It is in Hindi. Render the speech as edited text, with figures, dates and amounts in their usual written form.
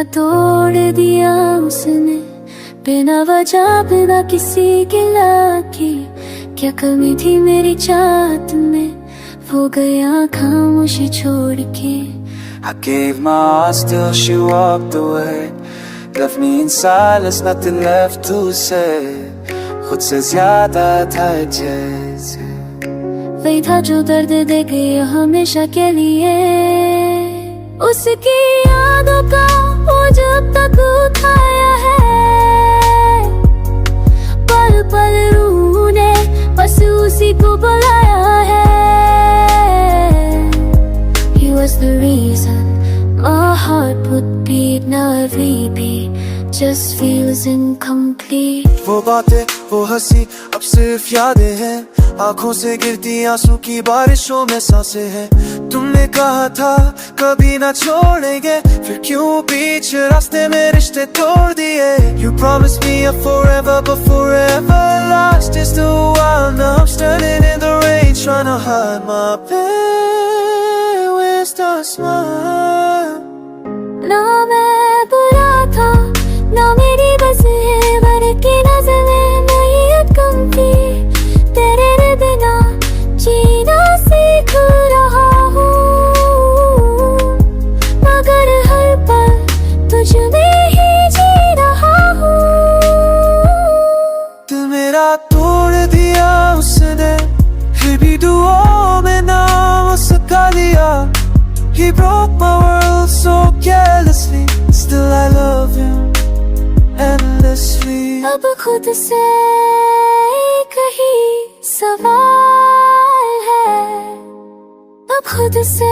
दिया तोड़ दिया उसने, बिना वजह बिना किसी गिला की। क्या कमी थी मेरी चाहत में, वो गया खामोशी छोड़ के। I gave my all, still she walked away. Left me in silence, nothing left to say. खुद से ज्यादा था जैसे वही था जो दर्द दे गया हमेशा के लिए। उसकी यादों का वो जब तक उठाया है, पल पल रूह ने बस उसी को बुलाया है। He was the reason my heart would beat, now every beat just feels incomplete. वो बातें वो हंसी अब सिर्फ यादें हैं, आंखों से गिरती आंसू की बारिशों में सांसें हैं। तुमने कहा था कभी ना छोड़ेंगे, फिर क्यों बीच रास्ते में रिश्ते तोड़ दिए। You promised me a forever but forever lost is the wild. Now I'm standing in the rain trying to hide my pain. Where's the smile? ना मैं बुरा था ना मेरी बस है, वर की नजर में नहीं कम थी। तेरे बिना जीना सीख रहा हूँ, मगर हर पल तुझ में ही जी रहा हूँ। दिल मेरा तोड़ दिया उसने, फिर भी दुआओं में नाम उसका लिया। He broke my world so carelessly, still I love him endlessly. अब खुद से एक ही सवाल है, अब खुद से